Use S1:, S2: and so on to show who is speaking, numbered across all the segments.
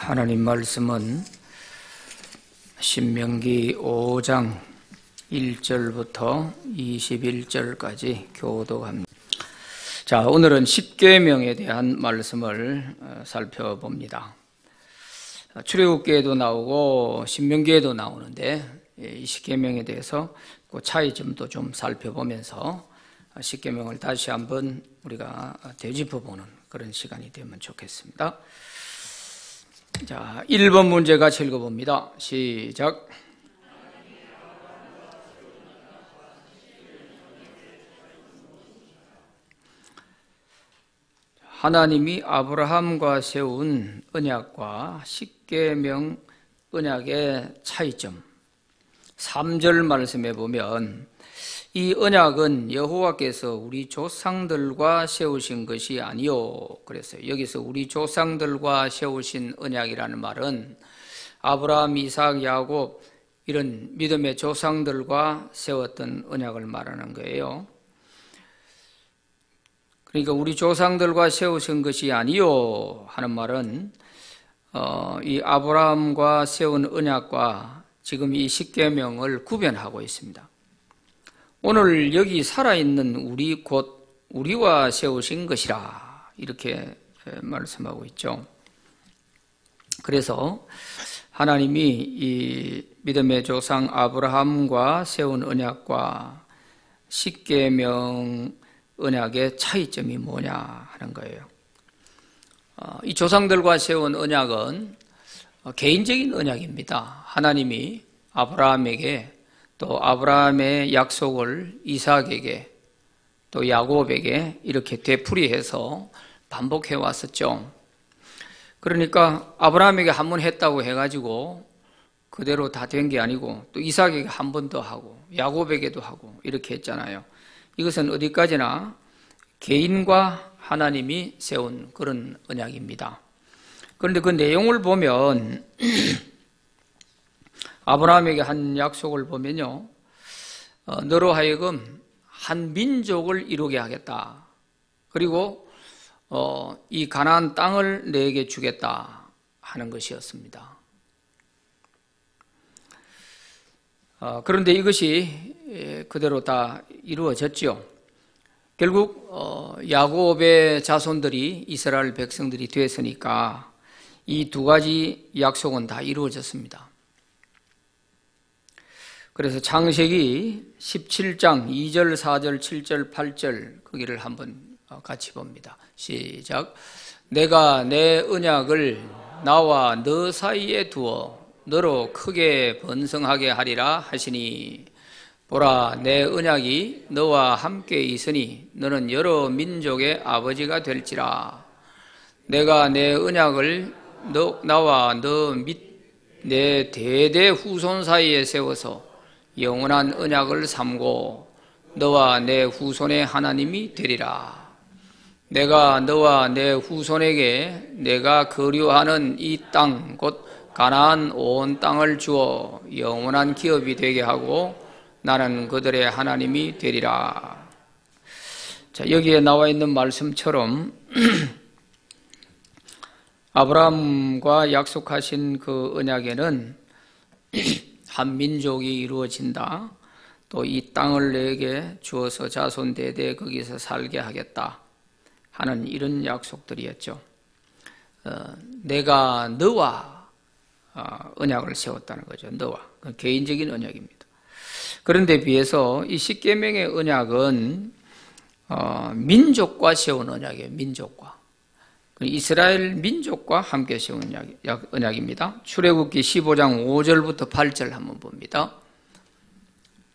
S1: 하나님 말씀은 신명기 5장 1절부터 21절까지 교독합니다. 자, 오늘은 십계명에 대한 말씀을 살펴봅니다. 출애굽기에도 나오고 신명기에도 나오는데 이 십계명에 대해서 그 차이점도 좀 살펴보면서 십계명을 다시 한번 우리가 되짚어보는 그런 시간이 되면 좋겠습니다. 자, 1번 문제 같이 읽어봅니다. 시작. 하나님이 아브라함과 세운 언약과 십계명 언약의 차이점. 3절 말씀에 보면 이 언약은 여호와께서 우리 조상들과 세우신 것이 아니요 그랬어요. 여기서 우리 조상들과 세우신 언약이라는 말은 아브라함, 이삭, 야곱 이런 믿음의 조상들과 세웠던 언약을 말하는 거예요. 그러니까 우리 조상들과 세우신 것이 아니요 하는 말은 이 아브라함과 세운 언약과 지금 이 십계명을 구별하고 있습니다. 오늘 여기 살아있는 우리 곧 우리와 세우신 것이라 이렇게 말씀하고 있죠. 그래서 하나님이 이 믿음의 조상 아브라함과 세운 언약과 십계명 언약의 차이점이 뭐냐 하는 거예요. 이 조상들과 세운 언약은 개인적인 언약입니다. 하나님이 아브라함에게 또 아브라함의 약속을 이삭에게 또 야곱에게 이렇게 되풀이해서 반복해 왔었죠. 그러니까 아브라함에게 한 번 했다고 해가지고 그대로 다 된 게 아니고 또 이삭에게 한 번 더 하고 야곱에게도 하고 이렇게 했잖아요. 이것은 어디까지나 개인과 하나님이 세운 그런 언약입니다. 그런데 그 내용을 보면 아브라함에게 한 약속을 보면요, 너로 하여금 한 민족을 이루게 하겠다. 그리고 이 가나안 땅을 내게 주겠다 하는 것이었습니다. 그런데 이것이 그대로 다 이루어졌죠. 결국 야곱의 자손들이 이스라엘 백성들이 되었으니까 이 두 가지 약속은 다 이루어졌습니다. 그래서 창세기 17장 2절, 4절, 7절, 8절 거기를 한번 같이 봅니다. 시작. 내가 내 언약을 나와 너 사이에 두어 너로 크게 번성하게 하리라 하시니 보라 내 언약이 너와 함께 있으니 너는 여러 민족의 아버지가 될지라. 내가 내 언약을 나와 너 및 내 대대 후손 사이에 세워서 영원한 언약을 삼고 너와 내 후손의 하나님이 되리라. 내가 너와 내 후손에게 내가 거류하는 이 땅 곧 가나안 온 땅을 주어 영원한 기업이 되게 하고 나는 그들의 하나님이 되리라. 자, 여기에 나와 있는 말씀처럼 아브라함과 약속하신 그 언약에는 한 민족이 이루어진다. 또 이 땅을 내게 주어서 자손 대대 거기서 살게 하겠다 하는 이런 약속들이었죠. 내가 너와 언약을 세웠다는 거죠. 너와 개인적인 언약입니다. 그런데 비해서 이 십계명의 언약은 민족과 세운 언약이에요. 민족과 이스라엘 민족과 함께 세운 언약입니다. 출애굽기 15장 5절부터 8절 한번 봅니다.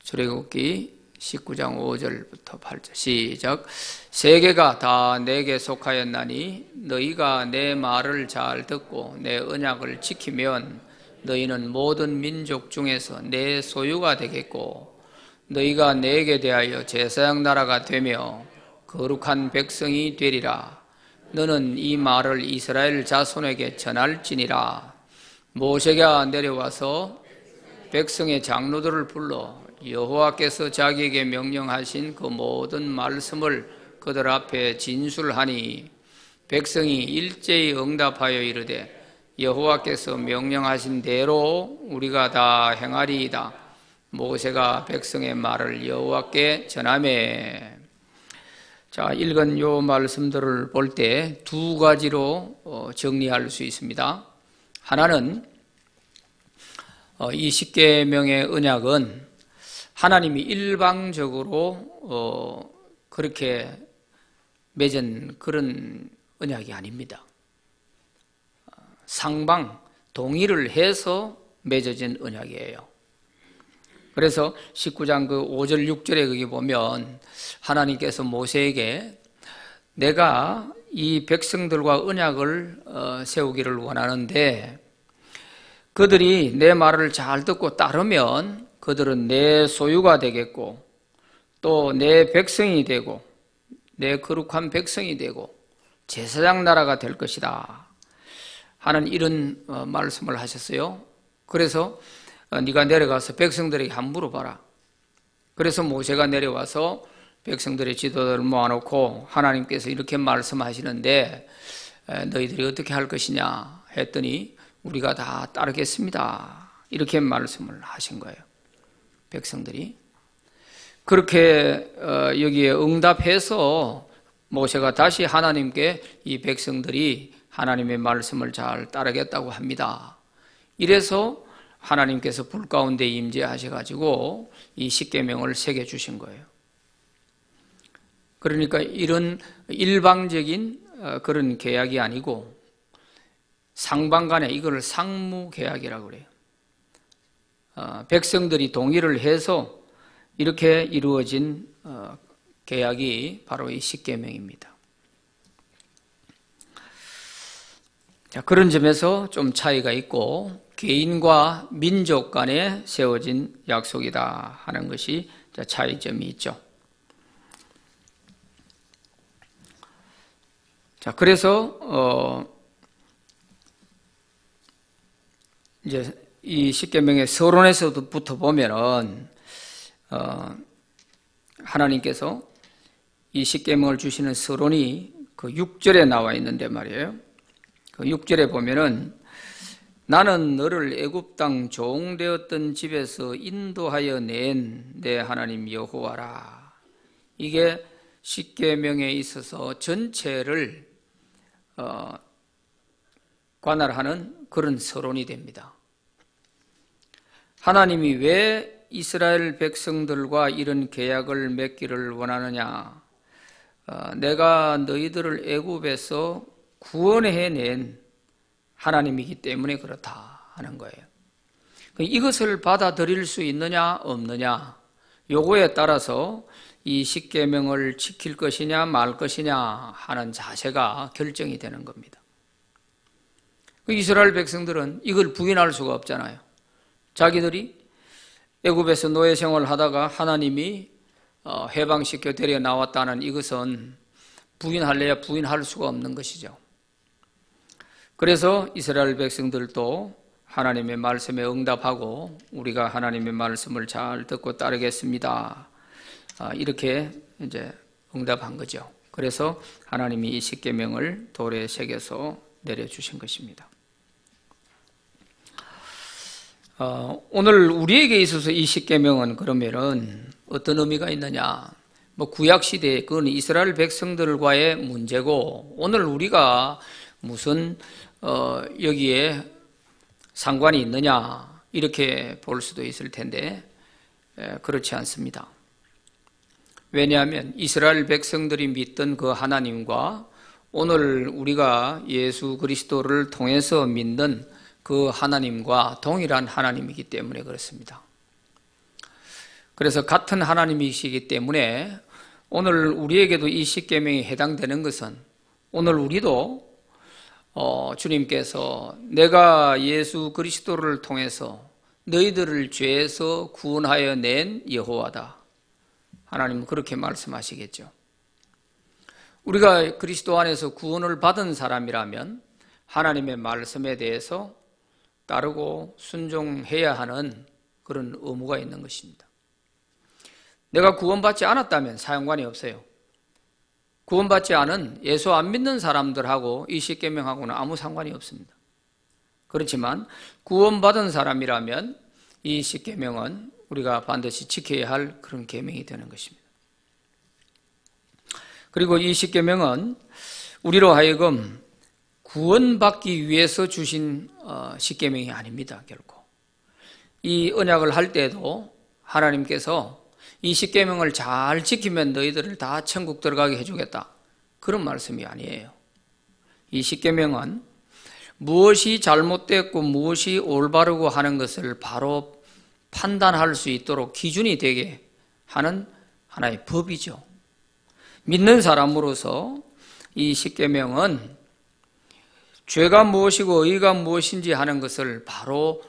S1: 출애굽기 19장 5절부터 8절 시작. 세계가 다 내게 속하였나니 너희가 내 말을 잘 듣고 내 언약을 지키면 너희는 모든 민족 중에서 내 소유가 되겠고 너희가 내게 대하여 제사장 나라가 되며 거룩한 백성이 되리라. 너는 이 말을 이스라엘 자손에게 전할지니라. 모세가 내려와서 백성의 장로들을 불러 여호와께서 자기에게 명령하신 그 모든 말씀을 그들 앞에 진술하니 백성이 일제히 응답하여 이르되 여호와께서 명령하신 대로 우리가 다 행하리이다. 모세가 백성의 말을 여호와께 전하매. 자, 읽은 요 말씀들을 볼 때 두 가지로 정리할 수 있습니다. 하나는 이 십계명의 언약은 하나님이 일방적으로 그렇게 맺은 그런 언약이 아닙니다. 상방 동의를 해서 맺어진 언약이에요. 그래서 19장 그 5절 6절에 거기 보면 하나님께서 모세에게 내가 이 백성들과 언약을 세우기를 원하는데 그들이 내 말을 잘 듣고 따르면 그들은 내 소유가 되겠고 또 내 백성이 되고 내 거룩한 백성이 되고 제사장 나라가 될 것이다 하는 이런 말씀을 하셨어요. 그래서 네가 내려가서 백성들에게 한번 물어봐라. 그래서 모세가 내려와서 백성들의 지도자를 모아놓고 하나님께서 이렇게 말씀하시는데 너희들이 어떻게 할 것이냐 했더니 우리가 다 따르겠습니다. 이렇게 말씀을 하신 거예요. 백성들이 그렇게 여기에 응답해서 모세가 다시 하나님께 이 백성들이 하나님의 말씀을 잘 따르겠다고 합니다. 이래서 하나님께서 불 가운데 임재하셔가지고 이 십계명을 새겨 주신 거예요. 그러니까 이런 일방적인 그런 계약이 아니고 상방 간에 이걸 상무 계약이라고 그래요. 백성들이 동의를 해서 이렇게 이루어진 계약이 바로 이 십계명입니다. 자, 그런 점에서 좀 차이가 있고 개인과 민족 간에 세워진 약속이다 하는 것이 차이점이 있죠. 자, 그래서 이제 이 십계명의 서론에서부터 보면은 하나님께서 이 십계명을 주시는 서론이 그 6절에 나와 있는데 말이에요. 그 6절에 보면은 나는 너를 애굽 땅 종되었던 집에서 인도하여 낸 내 하나님 여호와라. 이게 십계명에 있어서 전체를 관할하는 그런 서론이 됩니다. 하나님이 왜 이스라엘 백성들과 이런 계약을 맺기를 원하느냐? 내가 너희들을 애굽에서 구원해낸 하나님이기 때문에 그렇다 하는 거예요. 이것을 받아들일 수 있느냐 없느냐 요거에 따라서 이 십계명을 지킬 것이냐 말 것이냐 하는 자세가 결정이 되는 겁니다. 이스라엘 백성들은 이걸 부인할 수가 없잖아요. 자기들이 애굽에서 노예 생활을 하다가 하나님이 해방시켜 데려 나왔다는 이것은 부인할래야 부인할 수가 없는 것이죠. 그래서 이스라엘 백성들도 하나님의 말씀에 응답하고 우리가 하나님의 말씀을 잘 듣고 따르겠습니다. 이렇게 이제 응답한 거죠. 그래서 하나님이 이 십계명을 돌에 새겨서 내려주신 것입니다. 오늘 우리에게 있어서 이 십계명은 그러면은 어떤 의미가 있느냐? 구약 시대에 그건 이스라엘 백성들과의 문제고 오늘 우리가 무슨 여기에 상관이 있느냐 이렇게 볼 수도 있을 텐데 그렇지 않습니다. 왜냐하면 이스라엘 백성들이 믿던 그 하나님과 오늘 우리가 예수 그리스도를 통해서 믿는 그 하나님과 동일한 하나님이기 때문에 그렇습니다. 그래서 같은 하나님이시기 때문에 오늘 우리에게도 이 십계명에 해당되는 것은 오늘 우리도 주님께서 내가 예수 그리스도를 통해서 너희들을 죄에서 구원하여 낸 여호와다. 하나님은 그렇게 말씀하시겠죠. 우리가 그리스도 안에서 구원을 받은 사람이라면 하나님의 말씀에 대해서 따르고 순종해야 하는 그런 의무가 있는 것입니다. 내가 구원받지 않았다면 상관이 없어요. 구원받지 않은 예수 안 믿는 사람들하고 이 십계명하고는 아무 상관이 없습니다. 그렇지만 구원받은 사람이라면 이 십계명은 우리가 반드시 지켜야 할 그런 계명이 되는 것입니다. 그리고 이 십계명은 우리로 하여금 구원받기 위해서 주신 십계명이 아닙니다. 결코. 이 언약을 할 때도 하나님께서 이 십계명을 잘 지키면 너희들을 다 천국 들어가게 해주겠다, 그런 말씀이 아니에요. 이 십계명은 무엇이 잘못됐고 무엇이 올바르고 하는 것을 바로 판단할 수 있도록 기준이 되게 하는 하나의 법이죠. 믿는 사람으로서 이 십계명은 죄가 무엇이고 의가 무엇인지 하는 것을 바로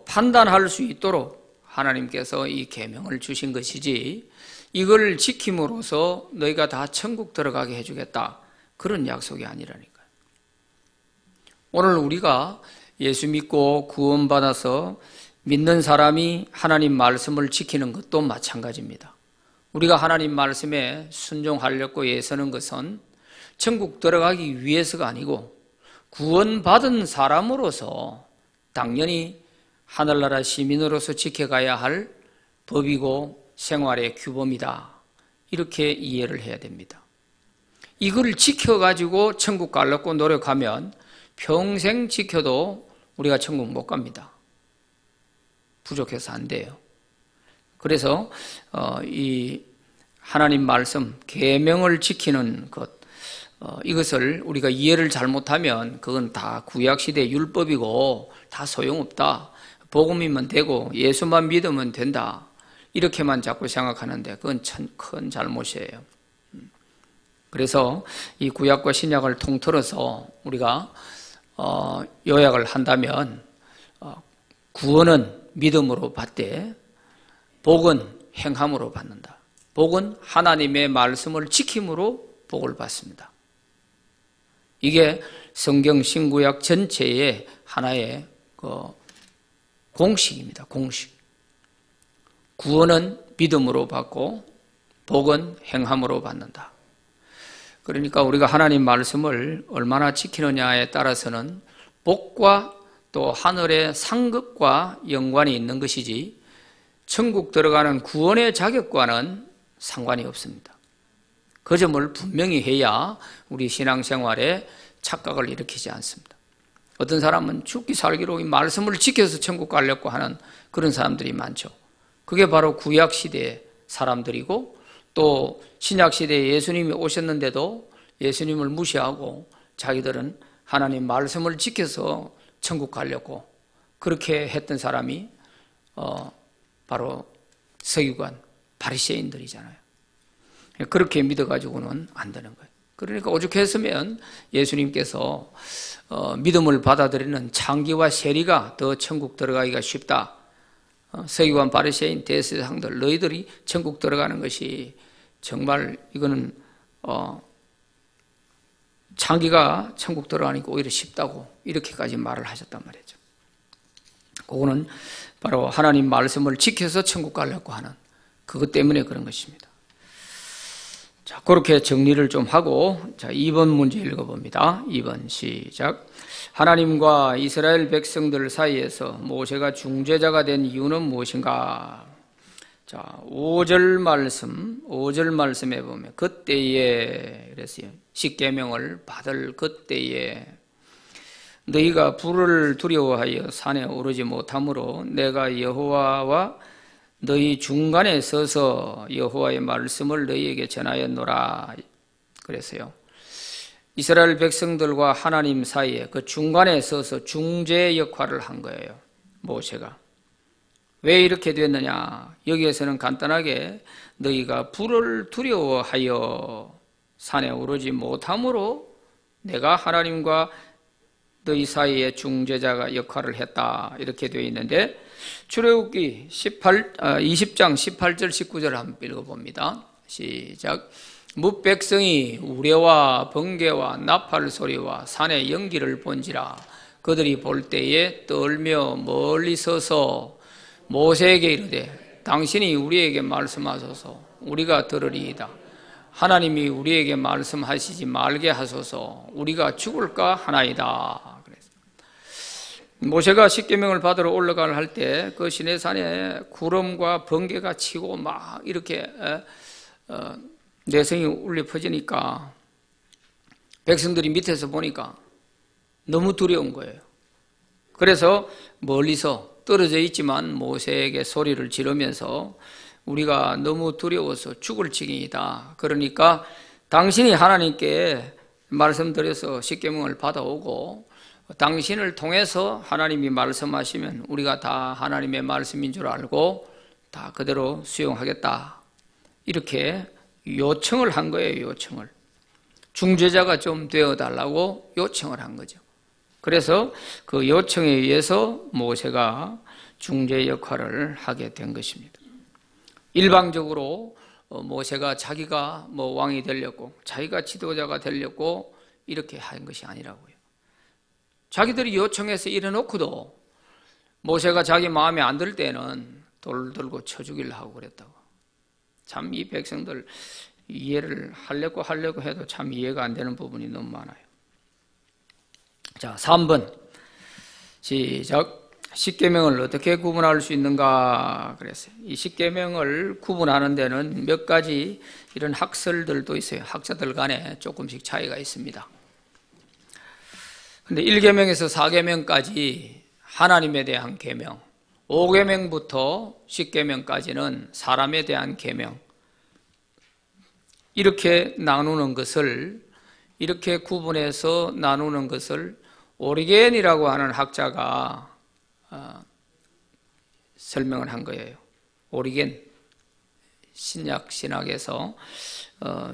S1: 판단할 수 있도록 하나님께서 이 계명을 주신 것이지, 이걸 지킴으로써 너희가 다 천국 들어가게 해주겠다, 그런 약속이 아니라니까요. 오늘 우리가 예수 믿고 구원받아서 믿는 사람이 하나님 말씀을 지키는 것도 마찬가지입니다. 우리가 하나님 말씀에 순종하려고 애쓰는 것은 천국 들어가기 위해서가 아니고 구원받은 사람으로서 당연히 하늘나라 시민으로서 지켜가야 할 법이고 생활의 규범이다, 이렇게 이해를 해야 됩니다. 이걸 지켜가지고 천국 가려고 노력하면 평생 지켜도 우리가 천국 못 갑니다. 부족해서 안 돼요. 그래서 이 하나님 말씀, 계명을 지키는 것, 이것을 우리가 이해를 잘못하면 그건 다 구약시대 율법이고 다 소용없다, 복음이면 되고 예수만 믿으면 된다, 이렇게만 자꾸 생각하는데 그건 큰 잘못이에요. 그래서 이 구약과 신약을 통틀어서 우리가 요약을 한다면 구원은 믿음으로 받되 복은 행함으로 받는다. 복은 하나님의 말씀을 지킴으로 복을 받습니다. 이게 성경 신구약 전체의 하나의 공식입니다. 공식. 구원은 믿음으로 받고 복은 행함으로 받는다. 그러니까 우리가 하나님 말씀을 얼마나 지키느냐에 따라서는 복과 또 하늘의 상급과 연관이 있는 것이지 천국 들어가는 구원의 자격과는 상관이 없습니다. 그 점을 분명히 해야 우리 신앙생활에 착각을 일으키지 않습니다. 어떤 사람은 죽기 살기로 이 말씀을 지켜서 천국 가려고 하는 그런 사람들이 많죠. 그게 바로 구약시대의 사람들이고 또 신약시대에 예수님이 오셨는데도 예수님을 무시하고 자기들은 하나님 말씀을 지켜서 천국 가려고 그렇게 했던 사람이 바로 서기관, 바리새인들이잖아요. 그렇게 믿어가지고는 안 되는 거예요. 그러니까 오죽했으면 예수님께서 믿음을 받아들이는 창기와 세리가 더 천국 들어가기가 쉽다. 서기관, 바리새인, 대제사장들, 너희들이 천국 들어가는 것이 정말 이거는 창기가 천국 들어가니까 오히려 쉽다고 이렇게까지 말을 하셨단 말이죠. 그거는 바로 하나님 말씀을 지켜서 천국 가려고 하는 그것 때문에 그런 것입니다. 자, 그렇게 정리를 좀 하고, 자, 2번 문제 읽어봅니다. 2번 시작. 하나님과 이스라엘 백성들 사이에서 모세가 중재자가 된 이유는 무엇인가? 자, 5절 말씀에 보면 그때에 그랬어요. 십계명을 받을 그때에 너희가 불을 두려워하여 산에 오르지 못하므로 내가 여호와와 너희 중간에 서서 여호와의 말씀을 너희에게 전하였노라 그랬어요. 이스라엘 백성들과 하나님 사이에 그 중간에 서서 중재 역할을 한 거예요. 모세가. 왜 이렇게 됐느냐? 여기에서는 간단하게 너희가 불을 두려워하여 산에 오르지 못함으로 내가 하나님과 너희 사이에 중재자가 역할을 했다, 이렇게 되어 있는데 출애굽기 20장 18절 19절 한번 읽어봅니다. 시작. 뭇백성이 우레와 번개와 나팔 소리와 산의 연기를 본지라 그들이 볼 때에 떨며 멀리 서서 모세에게 이르되 당신이 우리에게 말씀하소서 우리가 들으리이다. 하나님이 우리에게 말씀하시지 말게 하소서 우리가 죽을까 하나이다. 모세가 십계명을 받으러 올라가려 할 때 그 시내산에 구름과 번개가 치고 막 이렇게 내성이 울려 퍼지니까 백성들이 밑에서 보니까 너무 두려운 거예요. 그래서 멀리서 떨어져 있지만 모세에게 소리를 지르면서 우리가 너무 두려워서 죽을 지경이다. 그러니까 당신이 하나님께 말씀드려서 십계명을 받아오고 당신을 통해서 하나님이 말씀하시면 우리가 다 하나님의 말씀인 줄 알고 다 그대로 수용하겠다. 이렇게 요청을 한 거예요. 요청을. 중재자가 좀 되어달라고 요청을 한 거죠. 그래서 그 요청에 의해서 모세가 중재 역할을 하게 된 것입니다. 일방적으로 모세가 자기가 왕이 되려고, 자기가 지도자가 되려고 이렇게 한 것이 아니라고요. 자기들이 요청해서 이래놓고도 모세가 자기 마음에 안 들 때는 돌 들고 쳐 죽이려 하고 그랬다고. 참 이 백성들 이해를 하려고 해도 참 이해가 안 되는 부분이 너무 많아요. 자, 3번 시작. 십계명을 어떻게 구분할 수 있는가 그랬어요. 이 십계명을 구분하는 데는 몇 가지 이런 학설들도 있어요. 학자들 간에 조금씩 차이가 있습니다. 근데 1계명에서 4계명까지 하나님에 대한 계명, 5계명부터 10계명까지는 사람에 대한 계명, 이렇게 나누는 것을, 이렇게 구분해서 나누는 것을 오리겐이라고 하는 학자가 설명을 한 거예요. 오리겐, 신약에서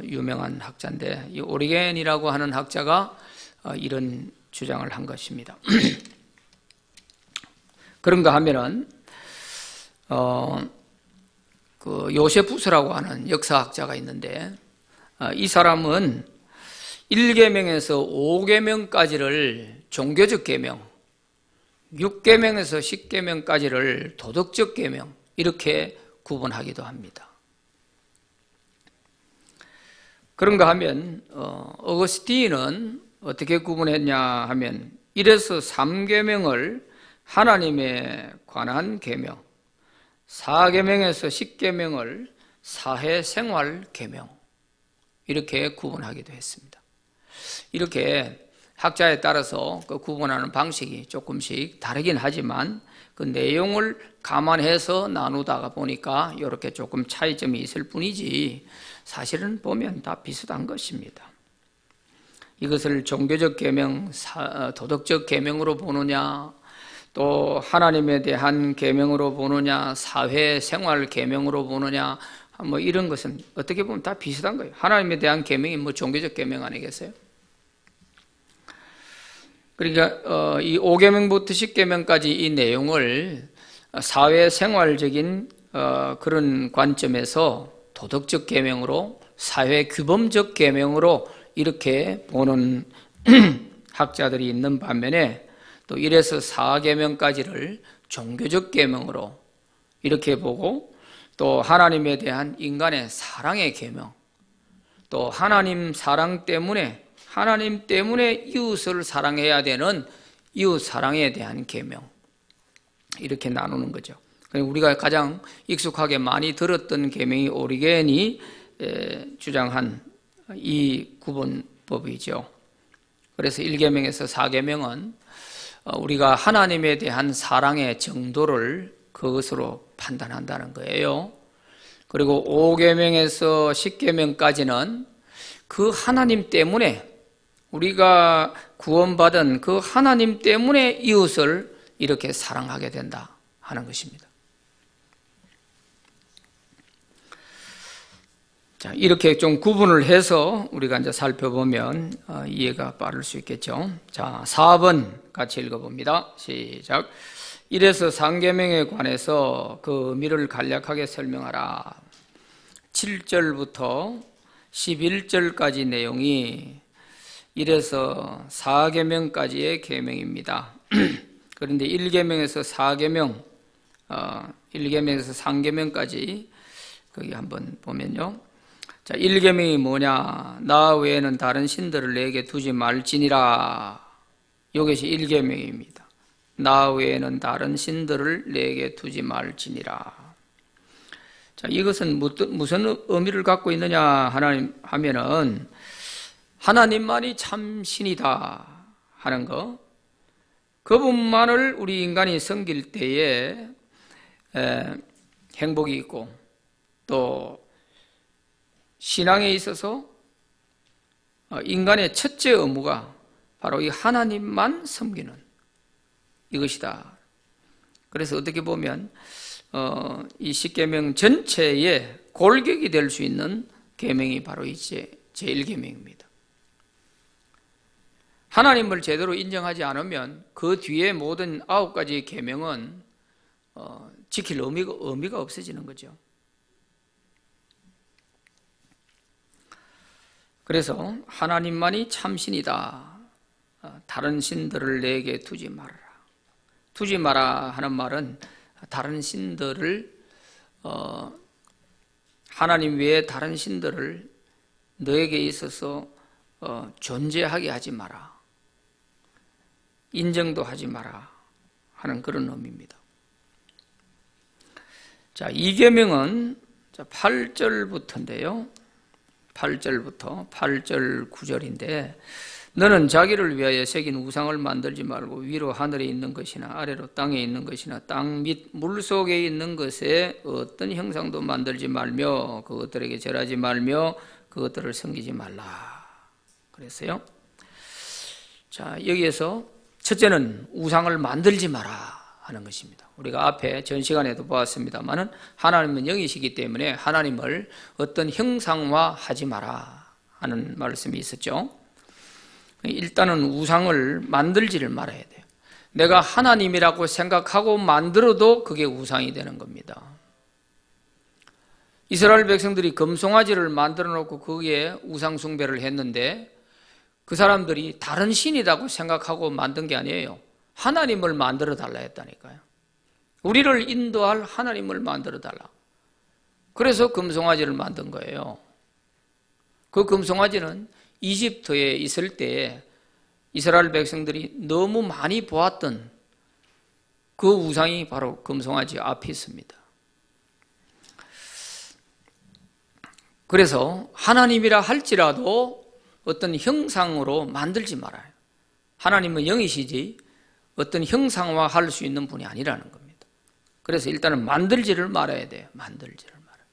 S1: 유명한 학자인데 이 오리겐이라고 하는 학자가 이런 주장을 한 것입니다. 그런가 하면은 그 요세푸스라고 하는 역사학자가 있는데 이 사람은 1계명에서 5계명까지를 종교적 계명, 6계명에서 10계명까지를 도덕적 계명 이렇게 구분하기도 합니다. 그런가 하면 어거스틴은 어떻게 구분했냐 하면 1에서 3계명을 하나님에 관한 계명, 4계명에서 10계명을 사회생활 계명 이렇게 구분하기도 했습니다. 이렇게 학자에 따라서 그 구분하는 방식이 조금씩 다르긴 하지만 그 내용을 감안해서 나누다가 보니까 이렇게 조금 차이점이 있을 뿐이지 사실은 보면 다 비슷한 것입니다. 이것을 종교적 계명, 도덕적 계명으로 보느냐, 또 하나님에 대한 계명으로 보느냐, 사회생활 계명으로 보느냐, 이런 것은 어떻게 보면 다 비슷한 거예요. 하나님에 대한 계명이 종교적 계명 아니겠어요? 그러니까 이 5계명부터 10계명까지 이 내용을 사회생활적인 그런 관점에서 도덕적 계명으로, 사회규범적 계명으로 이렇게 보는 학자들이 있는 반면에 또 1에서 4계명까지를 종교적 계명으로 이렇게 보고 또 하나님에 대한 인간의 사랑의 계명, 또 하나님 때문에 이웃을 사랑해야 되는 이웃 사랑에 대한 계명 이렇게 나누는 거죠. 우리가 가장 익숙하게 많이 들었던 계명이 오리겐이 주장한 이 구분법이죠. 그래서 1계명에서 4계명은 우리가 하나님에 대한 사랑의 정도를 그것으로 판단한다는 거예요. 그리고 5계명에서 10계명까지는 그 하나님 때문에 우리가 구원받은 그 하나님 때문에 이웃을 이렇게 사랑하게 된다 하는 것입니다. 자, 이렇게 좀 구분을 해서 우리가 이제 살펴보면 이해가 빠를 수 있겠죠. 자, 4번 같이 읽어봅니다. 시작. 1에서 3계명에 관해서 그 의미를 간략하게 설명하라. 7절부터 11절까지 내용이 1에서 4계명까지의 계명입니다. 그런데 1계명에서 4계명, 1계명에서 3계명까지 거기 한번 보면요. 자, 1계명이 뭐냐? 나 외에는 다른 신들을 내게 두지 말지니라. 이것이 1계명입니다. 나 외에는 다른 신들을 내게 두지 말지니라. 자, 이것은 무슨 의미를 갖고 있느냐 하면은 하나님만이 참 신이다 하는 거, 그분만을 우리 인간이 섬길 때에 행복이 있고, 또 신앙에 있어서 인간의 첫째 의무가 바로 이 하나님만 섬기는 이것이다. 그래서 어떻게 보면 이 십계명 전체의 골격이 될 수 있는 계명이 바로 이 제1계명입니다. 하나님을 제대로 인정하지 않으면 그 뒤에 모든 9가지 계명은 지킬 의미가 없어지는 거죠. 그래서 하나님만이 참신이다. 다른 신들을 내게 두지 말아라. 두지 마라 하는 말은 다른 신들을 하나님 외에 다른 신들을 너에게 있어서 존재하게 하지 마라. 인정도 하지 마라 하는 그런 의미입니다. 자, 이 계명은 8절부터인데요. 8절부터 8절 9절인데 너는 자기를 위하여 새긴 우상을 만들지 말고 위로 하늘에 있는 것이나 아래로 땅에 있는 것이나 땅 밑 물속에 있는 것에 어떤 형상도 만들지 말며 그것들에게 절하지 말며 그것들을 섬기지 말라 그랬어요. 자, 여기에서 첫째는 우상을 만들지 마라 하는 것입니다. 우리가 앞에 전 시간에도 보았습니다만은 하나님은 영이시기 때문에 하나님을 어떤 형상화하지 마라 하는 말씀이 있었죠. 일단은 우상을 만들지를 말아야 돼요. 내가 하나님이라고 생각하고 만들어도 그게 우상이 되는 겁니다. 이스라엘 백성들이 금송아지를 만들어 놓고 거기에 우상 숭배를 했는데 그 사람들이 다른 신이라고 생각하고 만든 게 아니에요. 하나님을 만들어 달라 했다니까요. 우리를 인도할 하나님을 만들어 달라. 그래서 금송아지를 만든 거예요. 그 금송아지는 이집트에 있을 때 이스라엘 백성들이 너무 많이 보았던 그 우상이 바로 금송아지 앞에 있습니다. 그래서 하나님이라 할지라도 어떤 형상으로 만들지 말아요. 하나님은 영이시지 어떤 형상화할 수 있는 분이 아니라는 겁니다. 그래서 일단은 만들지를 말아야 돼요. 만들지를 말아요.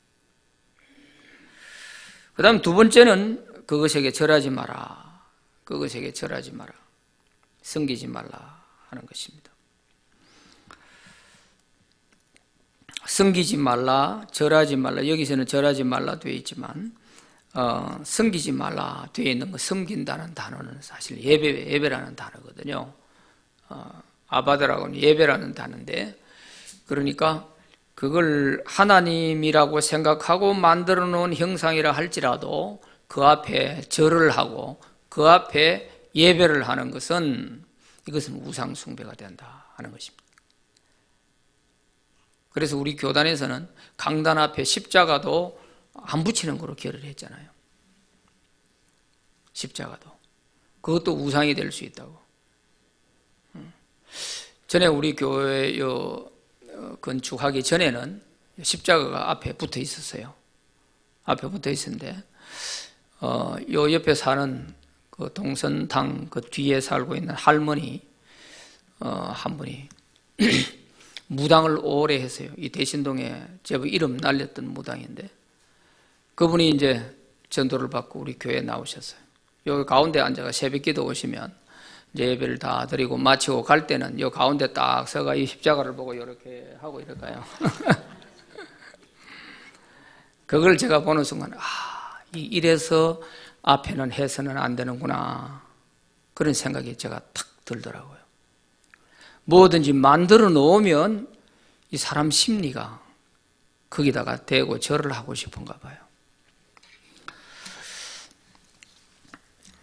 S1: 그 다음 두 번째는 그것에게 절하지 마라. 그것에게 절하지 마라. 섬기지 말라 하는 것입니다. 섬기지 말라, 절하지 말라. 여기서는 절하지 말라 되어 있지만 섬기지 말라 되어 있는 거, 섬긴다는 단어는 사실 예배라는 단어거든요. 아바드라고는 예배라는 단어인데, 그러니까 그걸 하나님이라고 생각하고 만들어 놓은 형상이라 할지라도 그 앞에 절을 하고 그 앞에 예배를 하는 것은 이것은 우상 숭배가 된다 하는 것입니다. 그래서 우리 교단에서는 강단 앞에 십자가도 안 붙이는 거로 결의를 했잖아요. 십자가도. 그것도 우상이 될 수 있다고. 전에 우리 교회 건축하기 전에는 십자가가 앞에 붙어 있었어요. 앞에 붙어 있었는데, 요 옆에 사는 그 동선당 그 뒤에 살고 있는 할머니, 한 분이 무당을 오래 했어요. 이 대신동에 제법 이름 날렸던 무당인데, 그분이 이제 전도를 받고 우리 교회에 나오셨어요. 여기 가운데 앉아가 새벽 기도 오시면 이제 예배를 다 드리고 마치고 갈 때는 요 가운데 딱 서가 이 십자가를 보고 이렇게 하고 이럴까요? 그걸 제가 보는 순간, 이래서 앞에는 해서는 안 되는구나. 그런 생각이 제가 탁 들더라고요. 뭐든지 만들어 놓으면 이 사람 심리가 거기다가 대고 절을 하고 싶은가 봐요.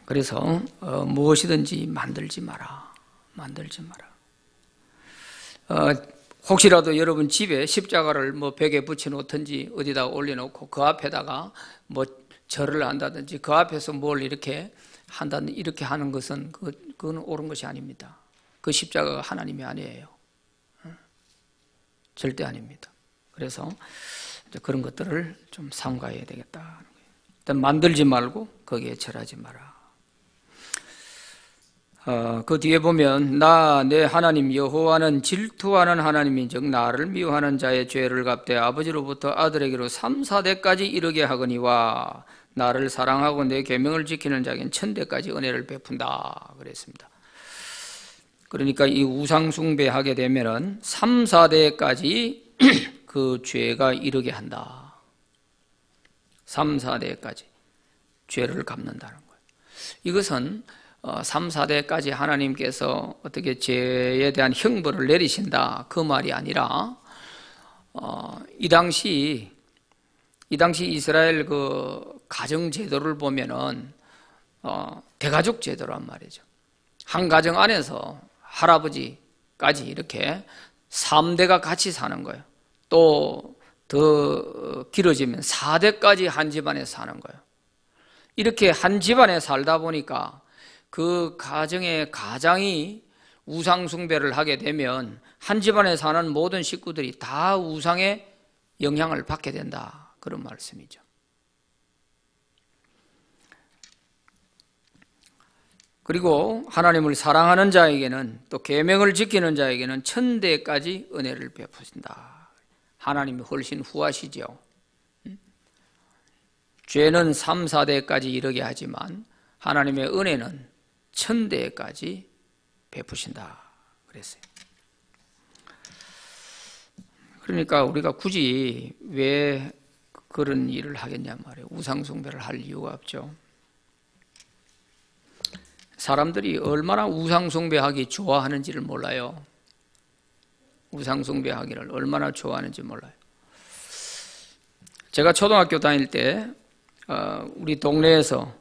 S1: 그래서 무엇이든지 만들지 마라. 만들지 마라. 혹시라도 여러분 집에 십자가를 뭐 벽에 붙여 놓든지 어디다 올려놓고 그 앞에다가 뭐 절을 한다든지 그 앞에서 뭘 이렇게 한다든지 이렇게 하는 것은 그건 옳은 것이 아닙니다. 그 십자가가 하나님이 아니에요. 절대 아닙니다. 그래서 그런 것들을 좀 삼가해야 되겠다. 일단 만들지 말고 거기에 절하지 마라. 그 뒤에 보면 나 내 하나님 여호와는 질투하는 하나님인즉 나를 미워하는 자의 죄를 갚되 아버지로부터 아들에게로 3, 4대까지 이르게 하거니와 나를 사랑하고 내 계명을 지키는 자에게는 1000대까지 은혜를 베푼다 그랬습니다. 그러니까 이 우상 숭배하게 되면은 3, 4대까지 그 죄가 이르게 한다. 3, 4대까지 죄를 갚는다는 거예요. 이것은 3, 4대까지 하나님께서 어떻게 죄에 대한 형벌을 내리신다 그 말이 아니라 이 당시 이스라엘 그 가정 제도를 보면은 대가족 제도란 말이죠. 한 가정 안에서 할아버지까지 이렇게 3대가 같이 사는 거예요. 또 더 길어지면 4대까지 한 집안에 사는 거예요. 이렇게 한 집안에 살다 보니까 그 가정의 가장이 우상 숭배를 하게 되면 한 집안에 사는 모든 식구들이 다 우상의 영향을 받게 된다. 그런 말씀이죠. 그리고 하나님을 사랑하는 자에게는 또 계명을 지키는 자에게는 1000대까지 은혜를 베푸신다. 하나님이 훨씬 후하시죠. 죄는 3, 4대까지 이르게 하지만 하나님의 은혜는 1000대까지 베푸신다 그랬어요. 그러니까 우리가 굳이 왜 그런 일을 하겠냐 말이에요. 우상 숭배를 할 이유가 없죠. 사람들이 얼마나 우상 숭배하기 좋아하는지를 몰라요. 우상 숭배하기를 얼마나 좋아하는지 몰라요. 제가 초등학교 다닐 때 우리 동네에서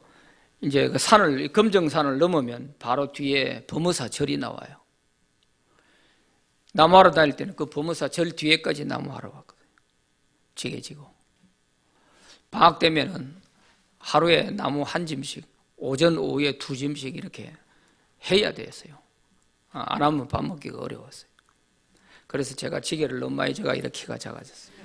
S1: 이제 그 산을 금정산을 넘으면 바로 뒤에 범어사 절이 나와요. 나무하러 다닐 때는 그 범어사 절 뒤에까지 나무하러 왔거든요. 지게 지고 방학 되면은 하루에 나무 한 짐씩 오전 오후에 2짐씩 이렇게 해야 됐어요. 안 하면 밥 먹기가 어려웠어요. 그래서 제가 지게를 너무 많이 져가 이렇게 키가 작아졌어요.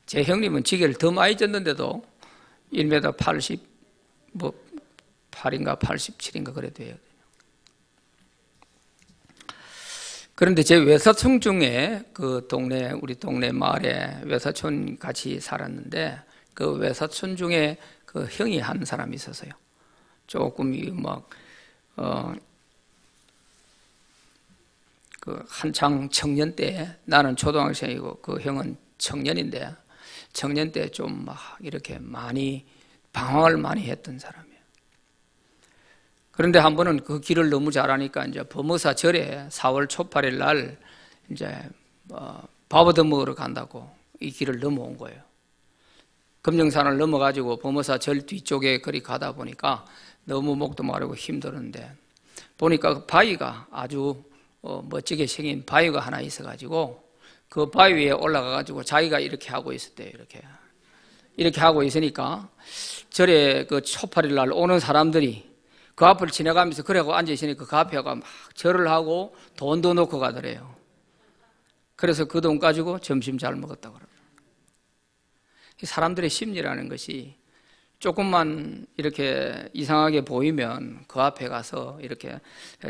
S1: 제 형님은 지게를 더 많이 졌는데도 1m 80, 8인가 87인가 그래도 해요. 그런데 제 외사촌 중에 그 동네, 우리 동네 마을에 외사촌 같이 살았는데 그 외사촌 중에 그 형이 한 사람이 있었어요. 조금 그 한창 청년 때 나는 초등학생이고 그 형은 청년인데 청년 때 좀 막 이렇게 많이 방황을 많이 했던 사람이에요. 그런데 한 번은 그 길을 너무 잘하니까 이제 범어사 절에 4월 초팔일 날 이제 밥 얻어 먹으러 간다고 이 길을 넘어온 거예요. 금정산을 넘어가지고 범어사 절 뒤쪽에 거리 가다 보니까 너무 목도 마르고 힘들었는데 보니까 그 바위가 아주 멋지게 생긴 바위가 하나 있어가지고 그 바위 위에 올라가가지고 자기가 이렇게 하고 있었대요. 이렇게 하고 있으니까 절에 그 초팔일 날 오는 사람들이 그 앞을 지나가면서 그래고 앉아있으니까 그 앞에 가 막 절을 하고 돈도 놓고 가더래요. 그래서 그 돈 가지고 점심 잘 먹었다고 그럽니다. 사람들의 심리라는 것이 조금만 이렇게 이상하게 보이면 그 앞에 가서 이렇게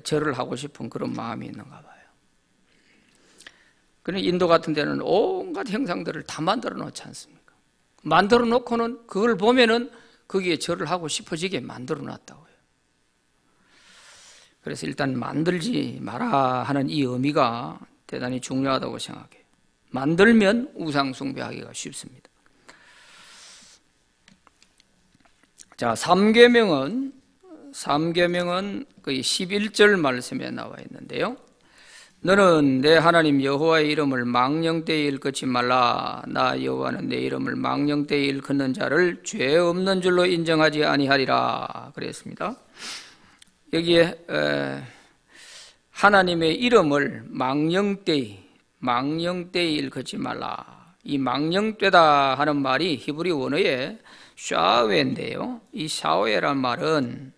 S1: 절을 하고 싶은 그런 마음이 있는가 봐요. 그런데 인도 같은 데는 온갖 형상들을 다 만들어 놓지 않습니까? 만들어 놓고는 그걸 보면은 거기에 절을 하고 싶어지게 만들어 놨다고요. 그래서 일단 만들지 마라 하는 이 의미가 대단히 중요하다고 생각해요. 만들면 우상 숭배하기가 쉽습니다. 자, 3계명은 거의 11절 말씀에 나와 있는데요. 너는 내 하나님 여호와의 이름을 망령되이 일컫지 말라. 나 여호와는 내 이름을 망령되이 일컫는 자를 죄 없는 줄로 인정하지 아니하리라 그랬습니다. 여기에 하나님의 이름을 망령되이 일컫지 말라. 이 망령되다 하는 말이 히브리 원어에 샤웨인데요. 이 샤웨란 말은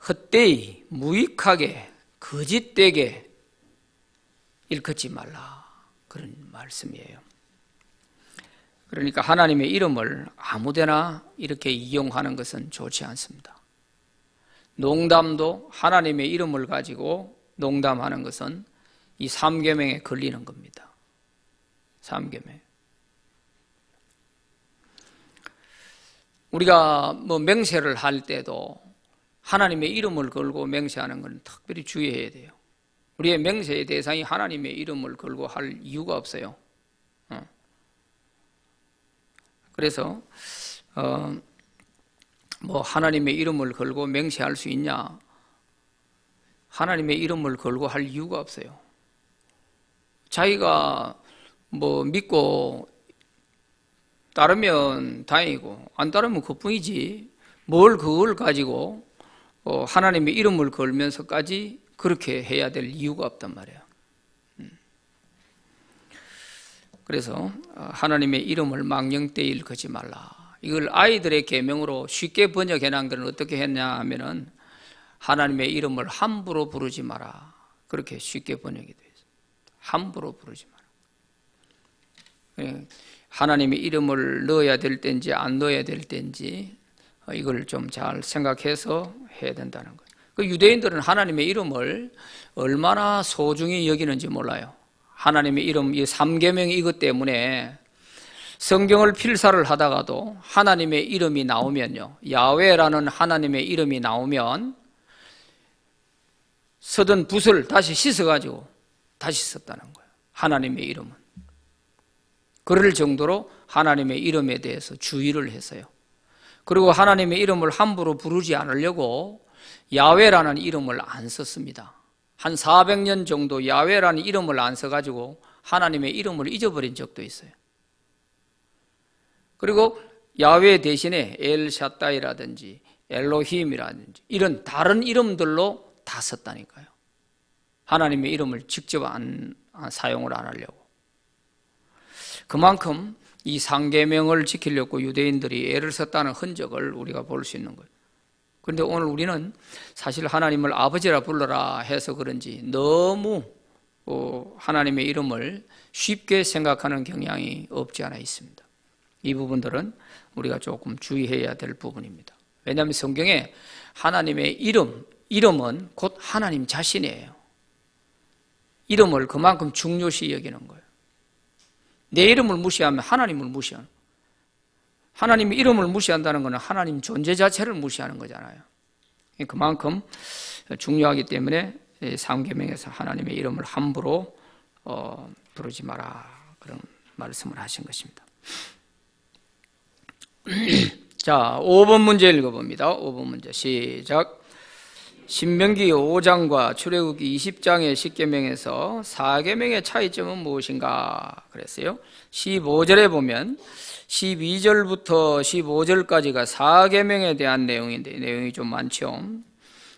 S1: 헛되이 무익하게 거짓되게 일컫지 말라, 그런 말씀이에요. 그러니까 하나님의 이름을 아무데나 이렇게 이용하는 것은 좋지 않습니다. 농담도 하나님의 이름을 가지고 농담하는 것은 이 삼계명에 걸리는 겁니다. 삼계명. 우리가 뭐 맹세를 할 때도 하나님의 이름을 걸고 맹세하는 건 특별히 주의해야 돼요. 우리의 맹세의 대상이 하나님의 이름을 걸고 할 이유가 없어요. 그래서 뭐 하나님의 이름을 걸고 맹세할 수 있냐? 하나님의 이름을 걸고 할 이유가 없어요. 자기가 뭐 믿고 따르면 다행이고 안 따르면 그뿐이지, 뭘 그걸 가지고 하나님의 이름을 걸면서까지 그렇게 해야 될 이유가 없단 말이에요. 그래서 하나님의 이름을 망령되이 일컫지 말라. 이걸 아이들의 계명으로 쉽게 번역해 놓은 것은 어떻게 했냐 하면은 하나님의 이름을 함부로 부르지 마라, 그렇게 쉽게 번역이 되어 있어요. 함부로 부르지 마라. 하나님의 이름을 넣어야 될 때인지 안 넣어야 될 때인지 이걸 좀 잘 생각해서 해야 된다는 거예요. 그 유대인들은 하나님의 이름을 얼마나 소중히 여기는지 몰라요. 하나님의 이름, 이 삼계명이 이것 때문에 성경을 필사를 하다가도 하나님의 이름이 나오면요, 야훼라는 하나님의 이름이 나오면 쓰던 붓을 다시 씻어가지고 다시 썼다는 거예요. 하나님의 이름은. 그럴 정도로 하나님의 이름에 대해서 주의를 했어요. 그리고 하나님의 이름을 함부로 부르지 않으려고 야훼라는 이름을 안 썼습니다. 한 400년 정도 야훼라는 이름을 안 써가지고 하나님의 이름을 잊어버린 적도 있어요. 그리고 야훼 대신에 엘샤다이라든지 엘로힘이라든지 이런 다른 이름들로 다 썼다니까요. 하나님의 이름을 직접 사용을 안 하려고. 그만큼 이 상계명을 지키려고 유대인들이 애를 썼다는 흔적을 우리가 볼 수 있는 거예요. 그런데 오늘 우리는 사실 하나님을 아버지라 불러라 해서 그런지 너무 하나님의 이름을 쉽게 생각하는 경향이 없지 않아 있습니다. 이 부분들은 우리가 조금 주의해야 될 부분입니다. 왜냐하면 성경에 하나님의 이름은 곧 하나님 자신이에요. 이름을 그만큼 중요시 여기는 거예요. 내 이름을 무시하면 하나님을 무시하는 거예요. 하나님의 이름을 무시한다는 것은 하나님 존재 자체를 무시하는 거잖아요. 그만큼 중요하기 때문에 삼계명에서 하나님의 이름을 함부로 부르지 마라, 그런 말씀을 하신 것입니다. 자, 5번 문제 읽어봅니다. 5번 문제 시작. 신명기 5장과 출애굽기 20장의 10계명에서 4계명의 차이점은 무엇인가 그랬어요. 15절에 보면 12절부터 15절까지가 4계명에 대한 내용인데 내용이 좀 많죠.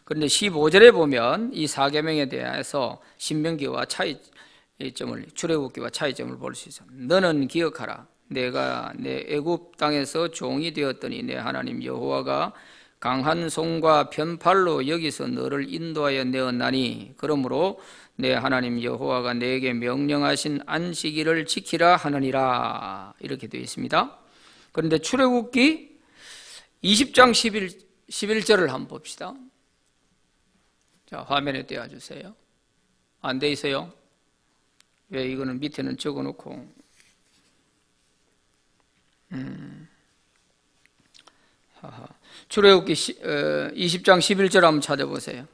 S1: 그런데 15절에 보면 이 4계명에 대해서 신명기와 차이점을, 출애굽기와 차이점을 볼 수 있어요. 너는 기억하라. 내가 내 애굽 땅에서 종이 되었더니 내 하나님 여호와가 강한 손과 편팔로 여기서 너를 인도하여 내었나니 그러므로 내 하나님 여호와가 내게 명령하신 안식일을 지키라 하느니라, 이렇게 되어 있습니다. 그런데 출애굽기 20장 11절을 한번 봅시다. 자, 화면에 띄워주세요. 안 돼 있어요? 왜 이거는 밑에는 적어놓고 출애굽기 20장 11절 한번 찾아보세요.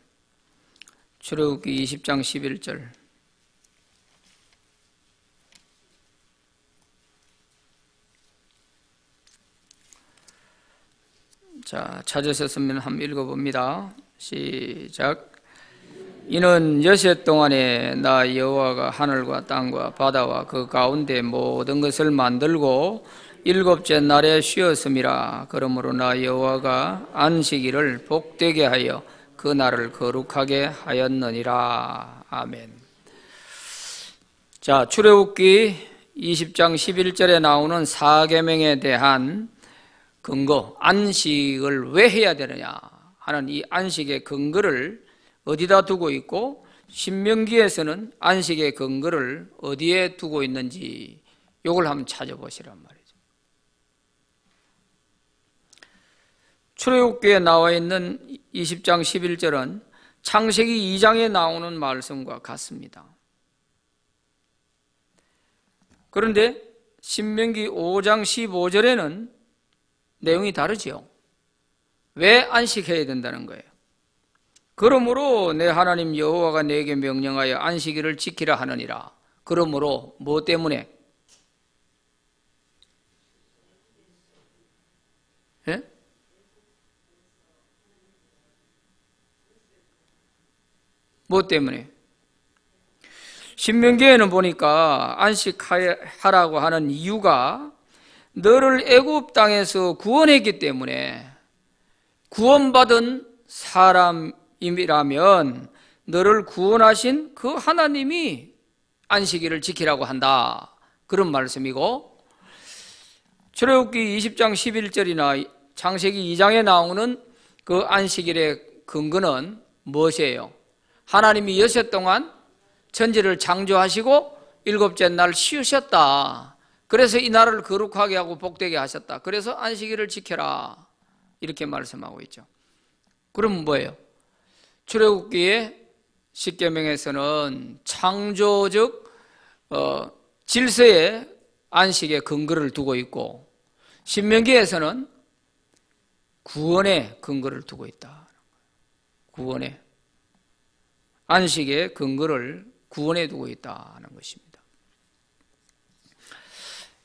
S1: 출애굽기 20장 11절. 자, 찾으셨으면 한번 읽어봅니다. 시작. 이는 여섯 동안에 나 여호와가 하늘과 땅과 바다와 그 가운데 모든 것을 만들고 일곱째 날에 쉬었음이라. 그러므로 나 여호와가 안식일을 복되게 하여 그 날을 거룩하게 하였느니라. 아멘. 자, 출애굽기 20장 11절에 나오는 4계명에 대한 근거, 안식을 왜 해야 되느냐 하는 이 안식의 근거를 어디다 두고 있고 신명기에서는 안식의 근거를 어디에 두고 있는지 이걸 한번 찾아보시란 말이죠. 출애굽기에 나와 있는 20장 11절은 창세기 2장에 나오는 말씀과 같습니다. 그런데 신명기 5장 15절에는 내용이 다르지요. 왜 안식해야 된다는 거예요? 그러므로 내 하나님 여호와가 내게 명령하여 안식일을 지키라 하느니라. 그러므로 뭐 때문에? 예? 뭐 때문에? 신명기에는 보니까 안식하라고 하는 이유가 너를 애굽 땅에서 구원했기 때문에 구원받은 사람이라면 너를 구원하신 그 하나님이 안식일을 지키라고 한다. 그런 말씀이고, 출애굽기 20장 11절이나 창세기 2장에 나오는 그 안식일의 근거는 무엇이에요? 하나님이 여섯 동안 천지를 창조하시고 일곱째 날 쉬으셨다. 그래서 이 날을 거룩하게 하고 복되게 하셨다. 그래서 안식일을 지켜라. 이렇게 말씀하고 있죠. 그럼 뭐예요? 출애굽기의 십계명에서는 창조적 질서의 안식의 근거를 두고 있고, 신명기에서는 구원의 근거를 두고 있다. 구원의 안식의 근거를 구원에 두고 있다는 것입니다.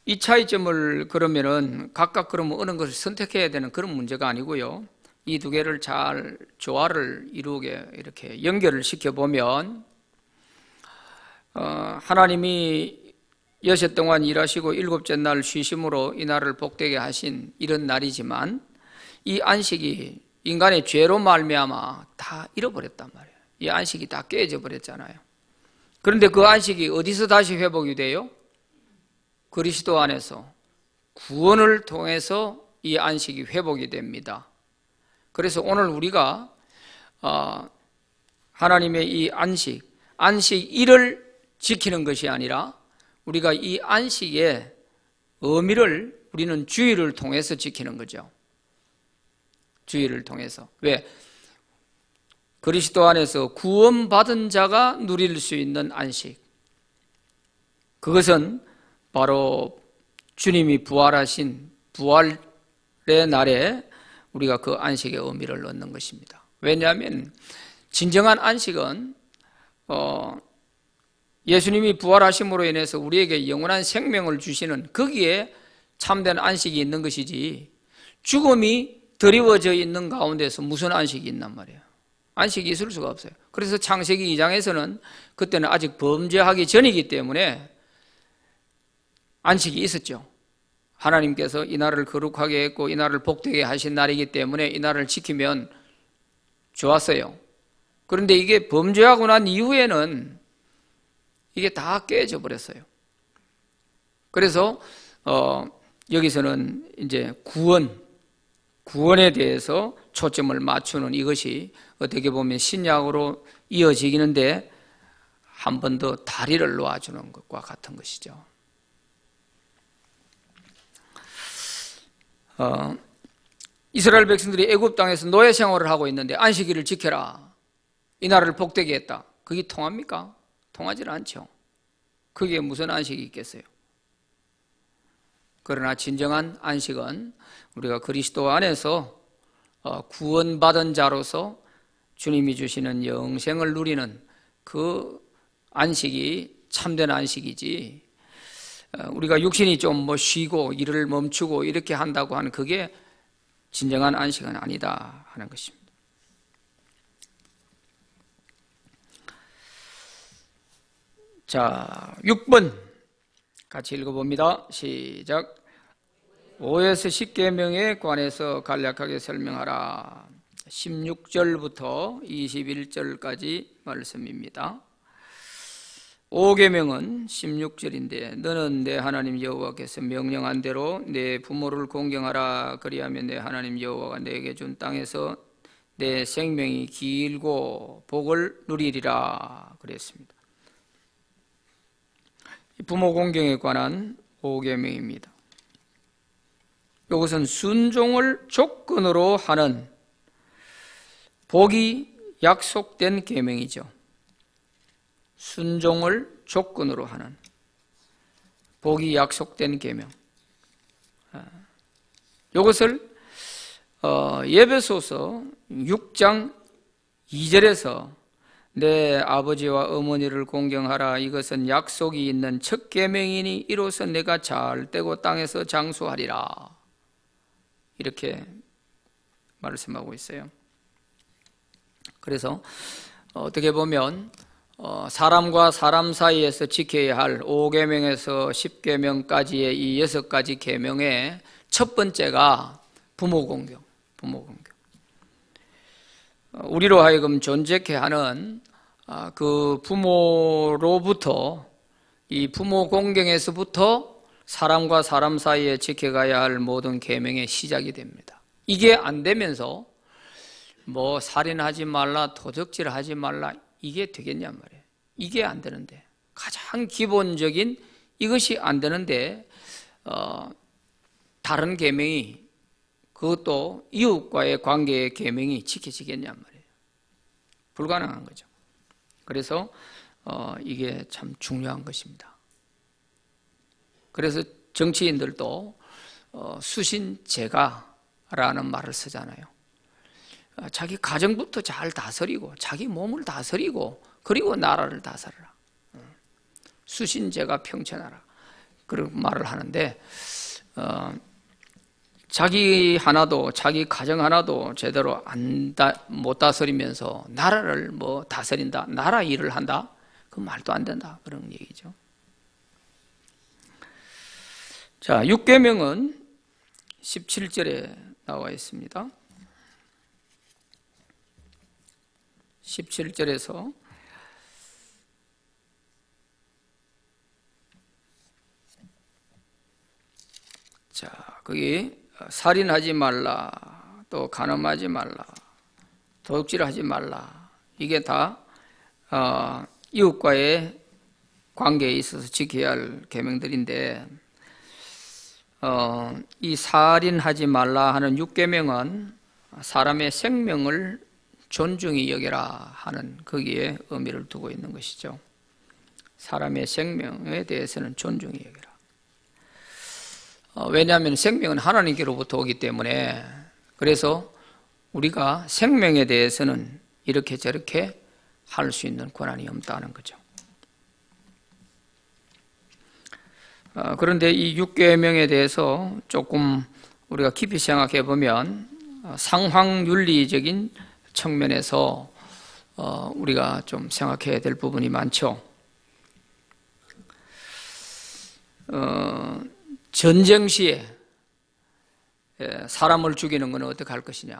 S1: 이 차이점을 그러면은 각각 그러면 어느 것을 선택해야 되는 그런 문제가 아니고요. 이 두 개를 잘 조화를 이루게 이렇게 연결을 시켜보면, 하나님이 여섯 동안 일하시고 일곱째 날 쉬심으로 이 날을 복되게 하신 이런 날이지만, 이 안식이 인간의 죄로 말미암아 다 잃어버렸단 말이에요. 이 안식이 다 깨져 버렸잖아요. 그런데 그 안식이 어디서 다시 회복이 돼요? 그리스도 안에서 구원을 통해서 이 안식이 회복이 됩니다. 그래서 오늘 우리가 하나님의 이 안식일을 지키는 것이 아니라 우리가 이 안식의 의미를 우리는 주일을 통해서 지키는 거죠. 주일을 통해서. 왜? 그리스도 안에서 구원받은 자가 누릴 수 있는 안식. 그것은 바로 주님이 부활하신 부활의 날에 우리가 그 안식의 의미를 얻는 것입니다. 왜냐하면 진정한 안식은 예수님이 부활하심으로 인해서 우리에게 영원한 생명을 주시는 거기에 참된 안식이 있는 것이지, 죽음이 드리워져 있는 가운데서 무슨 안식이 있단 말이에요. 안식이 있을 수가 없어요. 그래서 창세기 2장에서는 그때는 아직 범죄하기 전이기 때문에 안식이 있었죠. 하나님께서 이 날을 거룩하게 했고 이 날을 복되게 하신 날이기 때문에 이 날을 지키면 좋았어요. 그런데 이게 범죄하고 난 이후에는 이게 다 깨져 버렸어요. 그래서 여기서는 이제 구원에 대해서 초점을 맞추는 이것이 어떻게 보면 신약으로 이어지기는데 한 번 더 다리를 놓아주는 것과 같은 것이죠. 이스라엘 백성들이 애굽 땅에서 노예 생활을 하고 있는데 안식일을 지켜라, 이 나라를 복되게 했다. 그게 통합니까? 통하지 않죠. 그게 무슨 안식이 있겠어요? 그러나 진정한 안식은 우리가 그리스도 안에서 구원받은 자로서 주님이 주시는 영생을 누리는 그 안식이 참된 안식이지, 우리가 육신이 좀 쉬고 일을 멈추고 이렇게 한다고 하는 그게 진정한 안식은 아니다 하는 것입니다. 자, 6번 같이 읽어봅니다. 시작. 5에서 10계명에 관해서 간략하게 설명하라. 16절부터 21절까지 말씀입니다. 5계명은 16절인데, 너는 내 하나님 여호와께서 명령한 대로 내 부모를 공경하라. 그리하면 내 하나님 여호와가 내게 준 땅에서 내 생명이 길고 복을 누리리라 그랬습니다. 부모 공경에 관한 5계명입니다. 이것은 순종을 조건으로 하는 복이 약속된 계명이죠. 순종을 조건으로 하는 복이 약속된 계명. 이것을 에베소서 6장 2절에서 내 아버지와 어머니를 공경하라. 이것은 약속이 있는 첫 계명이니 이로써 내가 잘 되고 땅에서 장수하리라. 이렇게 말씀하고 있어요. 그래서 어떻게 보면 사람과 사람 사이에서 지켜야 할 5계명에서 10계명까지의 이 6가지 계명의 첫 번째가 부모 공경. 우리로 하여금 존재케 하는 그 부모로부터, 이 부모 공경에서부터 사람과 사람 사이에 지켜가야 할 모든 계명의 시작이 됩니다. 이게 안 되면서 뭐 살인하지 말라, 도적질하지 말라, 이게 되겠냔 말이에요. 이게 안 되는데, 가장 기본적인 이것이 안 되는데 다른 계명이, 그것도 이웃과의 관계의 계명이 지켜지겠냔 말이에요. 불가능한 거죠. 그래서 이게 참 중요한 것입니다. 그래서 정치인들도 수신제가라는 말을 쓰잖아요. 자기 가정부터 잘 다스리고 자기 몸을 다스리고 그리고 나라를 다스려라. 수신제가 평천하라. 그런 말을 하는데 자기 하나도, 자기 가정 하나도 제대로 못 다스리면서 나라를 뭐 다스린다, 나라 일을 한다, 그 말도 안 된다, 그런 얘기죠. 자, 6계명은 17절에 나와 있습니다. 17절에서 자, 거기 살인하지 말라, 또 간음하지 말라, 도둑질하지 말라, 이게 다 이웃과의 관계에 있어서 지켜야 할 계명들인데, 이 살인하지 말라 하는 6계명은 사람의 생명을 존중히 여겨라 하는 거기에 의미를 두고 있는 것이죠. 사람의 생명에 대해서는 존중히 여겨라. 왜냐하면 생명은 하나님께로부터 오기 때문에, 그래서 우리가 생명에 대해서는 이렇게 저렇게 할 수 있는 권한이 없다는 거죠. 그런데 이 6계명에 대해서 조금 우리가 깊이 생각해 보면 상황윤리적인 측면에서 우리가 좀 생각해야 될 부분이 많죠. 전쟁 시에 사람을 죽이는 건 어떻게 할 것이냐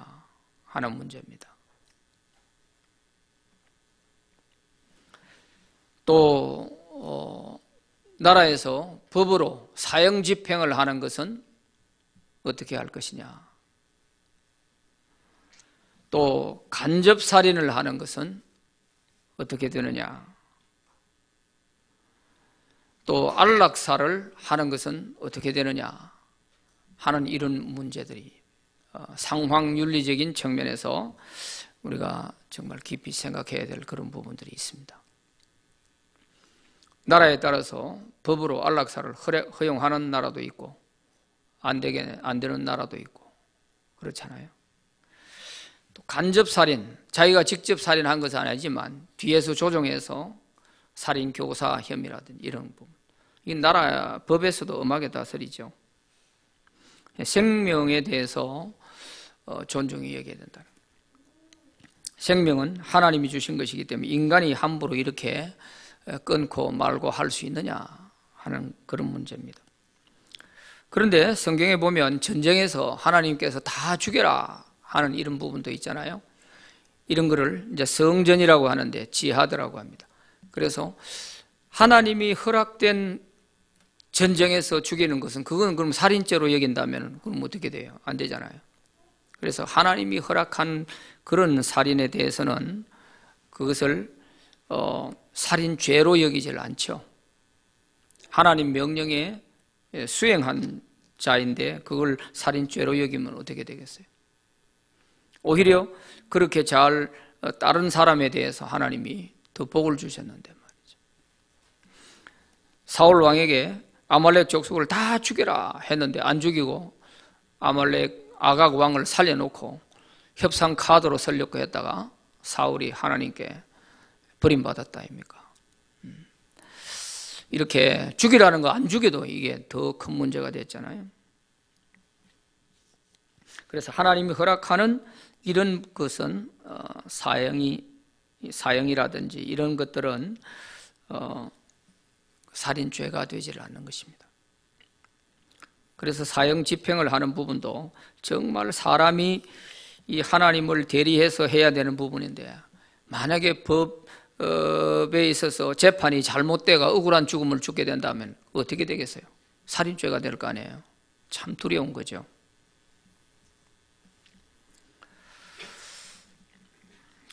S1: 하는 문제입니다. 또 나라에서 법으로 사형 집행을 하는 것은 어떻게 할 것이냐, 또 간접살인을 하는 것은 어떻게 되느냐, 또 안락사를 하는 것은 어떻게 되느냐 하는 이런 문제들이 상황윤리적인 측면에서 우리가 정말 깊이 생각해야 될 그런 부분들이 있습니다. 나라에 따라서 법으로 안락사를 허용하는 나라도 있고 안 되는 나라도 있고 그렇잖아요. 또 간접살인, 자기가 직접 살인한 것은 아니지만 뒤에서 조종해서 살인 교사 혐의라든지 이런 부분, 이 나라 법에서도 엄하게 다스리죠. 생명에 대해서 존중이 여겨야 된다. 생명은 하나님이 주신 것이기 때문에 인간이 함부로 이렇게 끊고 말고 할 수 있느냐 하는 그런 문제입니다. 그런데 성경에 보면 전쟁에서 하나님께서 다 죽여라 하는 이런 부분도 있잖아요. 이런 거를 이제 성전이라고 하는데 지하드라고 합니다. 그래서 하나님이 허락된 전쟁에서 죽이는 것은, 그건 그럼 살인죄로 여긴다면 그럼 어떻게 돼요? 안 되잖아요. 그래서 하나님이 허락한 그런 살인에 대해서는 그것을 살인죄로 여기질 않죠. 하나님 명령에 수행한 자인데 그걸 살인죄로 여기면 어떻게 되겠어요? 오히려 그렇게 잘 다른 사람에 대해서 하나님이 더 복을 주셨는데 말이죠. 사울 왕에게 아말렉 족속을 다 죽여라 했는데 안 죽이고 아말렉 아각 왕을 살려놓고 협상 카드로 살려고 했다가 사울이 하나님께 버림받았다 아닙니까? 이렇게 죽이라는 거 안 죽여도 이게 더 큰 문제가 됐잖아요. 그래서 하나님이 허락하는 이런 것은 사형이라든지 이런 것들은 살인죄가 되질 않는 것입니다. 그래서 사형 집행을 하는 부분도 정말 사람이 이 하나님을 대리해서 해야 되는 부분인데 만약에 법에 있어서 재판이 잘못되가 억울한 죽음을 죽게 된다면 어떻게 되겠어요? 살인죄가 될 거 아니에요. 참 두려운 거죠.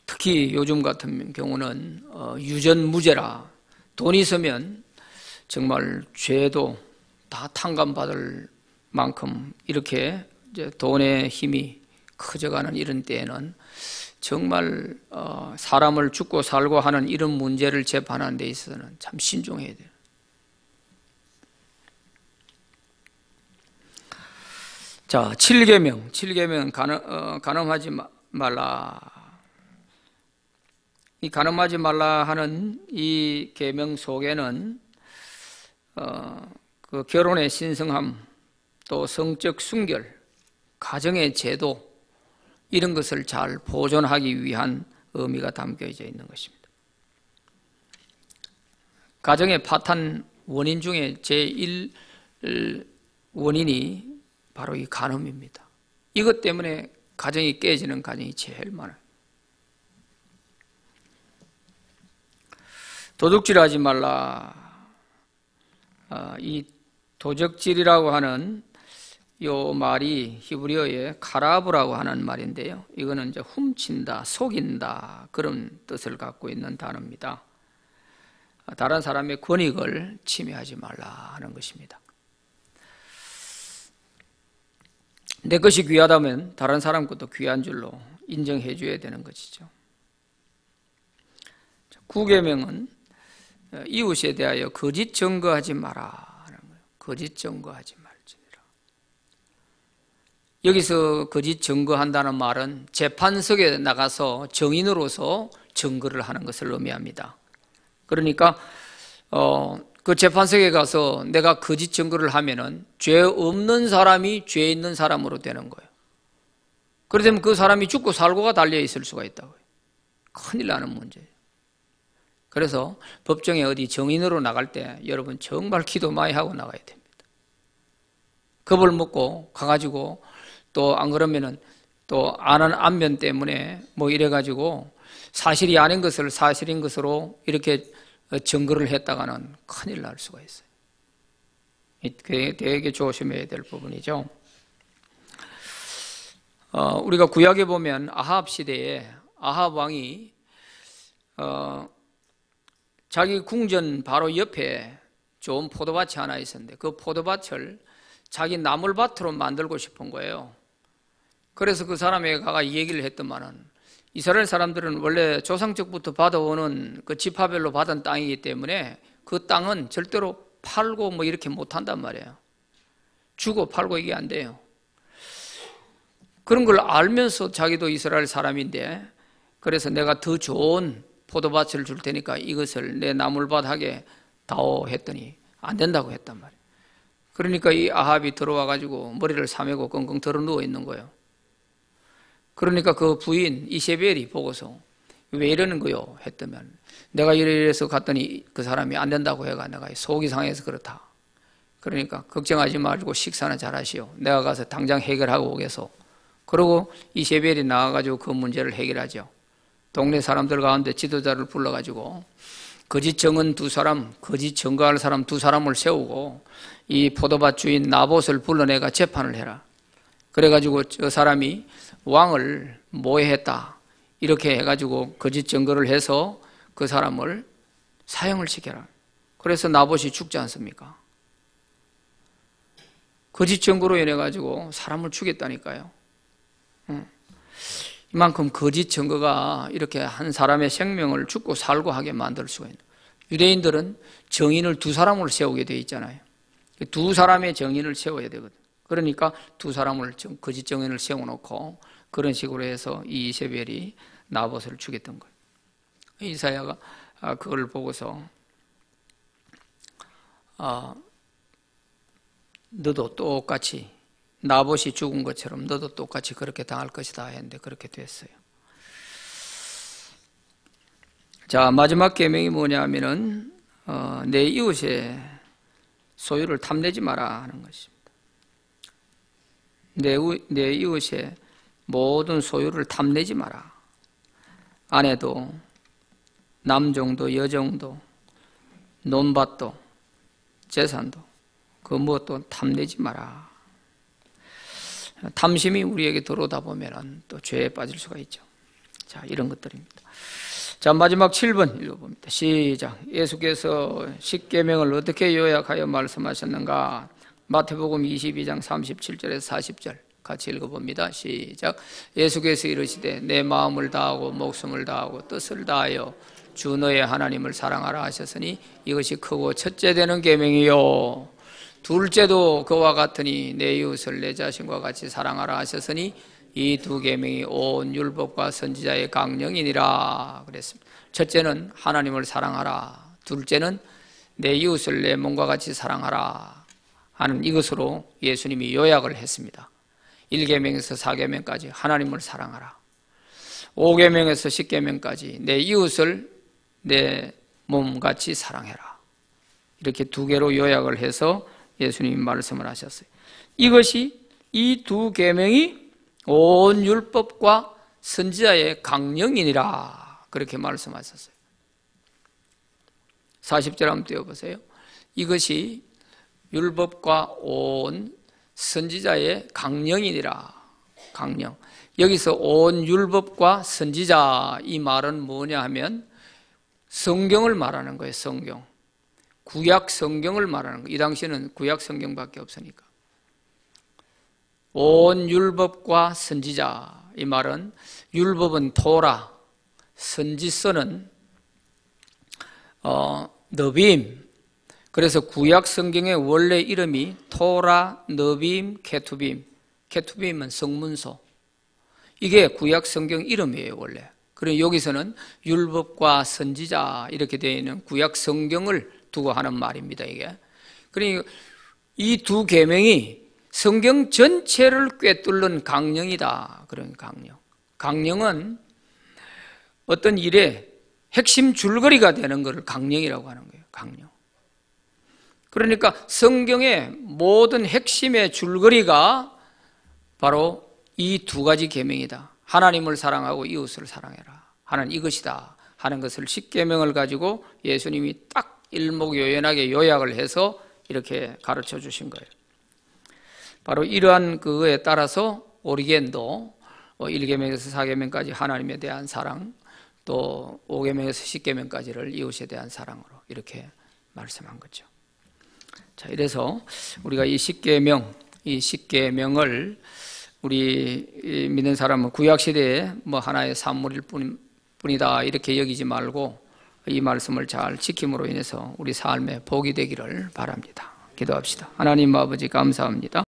S1: 특히 요즘 같은 경우는 유전무죄라 돈 있으면 정말 죄도 다 탕감받을 만큼 이렇게 이제 돈의 힘이 커져가는 이런 때에는 정말 사람을 죽고 살고 하는 이런 문제를 재판하는 데 있어서는 참 신중해야 돼요. 자, 7계명 간음하지 말라. 이 간음하지 말라 하는 이 계명 속에는 그 결혼의 신성함, 또 성적 순결, 가정의 제도 이런 것을 잘 보존하기 위한 의미가 담겨져 있는 것입니다. 가정의 파탄 원인 중에 제1 원인이 바로 이 간음입니다. 이것 때문에 가정이 깨지는 가정이 제일 많아요. 도둑질하지 말라. 이 도적질이라고 하는 요 말이 히브리어의 카라브라고 하는 말인데요. 이거는 이제 훔친다, 속인다 그런 뜻을 갖고 있는 단어입니다. 다른 사람의 권익을 침해하지 말라 하는 것입니다. 내 것이 귀하다면 다른 사람 것도 귀한 줄로 인정해 줘야 되는 것이죠. 9계명은 이웃에 대하여 거짓 증거하지 마라 하는 거예요. 거짓 증거하지 말지니라. 여기서 거짓 증거한다는 말은 재판석에 나가서 증인으로서 증거를 하는 것을 의미합니다. 그러니까 그 재판석에 가서 내가 거짓 증거를 하면은 죄 없는 사람이 죄 있는 사람으로 되는 거예요. 그러면 그 사람이 죽고 살고가 달려 있을 수가 있다고요. 큰일 나는 문제예요. 그래서 법정에 어디 증인으로 나갈 때 여러분 정말 기도 많이 하고 나가야 됩니다. 겁을 먹고 가가지고 또 안 그러면은 또 아는 안면 때문에 뭐 이래가지고 사실이 아닌 것을 사실인 것으로 이렇게 증거를 했다가는 큰일 날 수가 있어요. 되게 조심해야 될 부분이죠. 우리가 구약에 보면 아합 시대에 아합 왕이 자기 궁전 바로 옆에 좋은 포도밭이 하나 있었는데 그 포도밭을 자기 나물밭으로 만들고 싶은 거예요. 그래서 그 사람에게 가가 얘기를 했더만은 이스라엘 사람들은 원래 조상적부터 받아오는 그 지파별로 받은 땅이기 때문에 그 땅은 절대로 팔고 뭐 이렇게 못한단 말이에요. 주고 팔고 이게 안 돼요. 그런 걸 알면서 자기도 이스라엘 사람인데 그래서 내가 더 좋은 포도밭을 줄 테니까 이것을 내 나물밭하게 다오 했더니 안 된다고 했단 말이에요. 그러니까 이 아합이 들어와 가지고 머리를 사매고 끙끙 들어 누워 있는 거예요. 그러니까 그 부인 이세벨이 보고서 왜 이러는 거요? 했더면 내가 이래서 갔더니 그 사람이 안 된다고 해가 내가 속이 상해서 그렇다. 그러니까 걱정하지 말고 식사는 잘하시오. 내가 가서 당장 해결하고 오겠소. 그러고 이세벨이 나와가지고 그 문제를 해결하죠. 동네 사람들 가운데 지도자를 불러가지고 거짓 증언 두 사람, 거짓 증거할 사람 두 사람을 세우고 이 포도밭 주인 나봇을 불러내가 재판을 해라. 그래가지고 저 사람이 왕을 모해했다. 이렇게 해가지고 거짓 증거를 해서 그 사람을 사형을 시켜라. 그래서 나봇이 죽지 않습니까? 거짓 증거로 인해 가지고 사람을 죽였다니까요. 이만큼 거짓 증거가 이렇게 한 사람의 생명을 죽고 살고 하게 만들 수가 있는. 유대인들은 정인을 두 사람으로 세우게 되어 있잖아요. 두 사람의 정인을 세워야 되거든. 그러니까 두 사람을 거짓 정인을 세워놓고 그런 식으로 해서 이 이세벨이 나봇을 죽였던 거예요. 이사야가 그걸 보고서 너도 똑같이 나봇이 죽은 것처럼 너도 똑같이 그렇게 당할 것이다 했는데 그렇게 됐어요. 자, 마지막 계명이 뭐냐면은 내 이웃의 소유를 탐내지 마라 하는 것입니다. 내 이웃의 모든 소유를 탐내지 마라. 아내도 남종도 여종도 논밭도 재산도 그 무엇도 탐내지 마라. 탐심이 우리에게 들어오다 보면 또 죄에 빠질 수가 있죠. 자, 이런 것들입니다. 자, 마지막 7번 읽어봅니다. 시작. 예수께서 십계명을 어떻게 요약하여 말씀하셨는가? 마태복음 22장 37절에서 40절 같이 읽어봅니다. 시작. 예수께서 이르시되 내 마음을 다하고 목숨을 다하고 뜻을 다하여 주 너의 하나님을 사랑하라 하셨으니 이것이 크고 첫째 되는 계명이요 둘째도 그와 같으니 내 이웃을 내 자신과 같이 사랑하라 하셨으니 이 두 계명이 온 율법과 선지자의 강령이니라 그랬습니다. 첫째는 하나님을 사랑하라, 둘째는 내 이웃을 내 몸과 같이 사랑하라 하는 이것으로 예수님이 요약을 했습니다. 1계명에서 4계명까지 하나님을 사랑하라, 5계명에서 10계명까지 내 이웃을 내 몸같이 사랑해라. 이렇게 두 개로 요약을 해서 예수님이 말씀을 하셨어요. 이것이 이 두 계명이 온 율법과 선지자의 강령이니라 그렇게 말씀하셨어요. 40절 한번 띄워보세요. 이것이 율법과 온 선지자의 강령이니라. 강령. 여기서 온 율법과 선지자 이 말은 뭐냐 하면 성경을 말하는 거예요. 성경. 구약 성경을 말하는 거예요. 이 당시에는 구약 성경밖에 없으니까. 온 율법과 선지자 이 말은 율법은 토라, 선지서는 너빔. 그래서 구약 성경의 원래 이름이 토라, 너빔, 케투빔. 케투빔은 성문서. 이게 구약 성경 이름이에요 원래. 그리고 여기서는 율법과 선지자 이렇게 되어 있는 구약 성경을 두고 하는 말입니다 이게. 그러니까 이 두 계명이 성경 전체를 꿰뚫는 강령이다. 그런 강령. 강령은 어떤 일의 핵심 줄거리가 되는 것을 강령이라고 하는 거예요. 강령. 그러니까 성경의 모든 핵심의 줄거리가 바로 이 두 가지 계명이다. 하나님을 사랑하고 이웃을 사랑해라 하는 이것이다 하는 것을 십계명을 가지고 예수님이 딱 일목요연하게 요약을 해서 이렇게 가르쳐 주신 거예요. 바로 이러한 그거에 따라서 오리겐도 1계명에서 4계명까지 하나님에 대한 사랑, 또 5계명에서 10계명까지를 이웃에 대한 사랑으로 이렇게 말씀한 거죠. 자, 이래서 우리가 이 10계명을 우리 믿는 사람은 구약 시대에 뭐 하나의 산물일 뿐이다 이렇게 여기지 말고 이 말씀을 잘 지킴으로 인해서 우리 삶에 복이 되기를 바랍니다. 기도합시다. 하나님 아버지 감사합니다.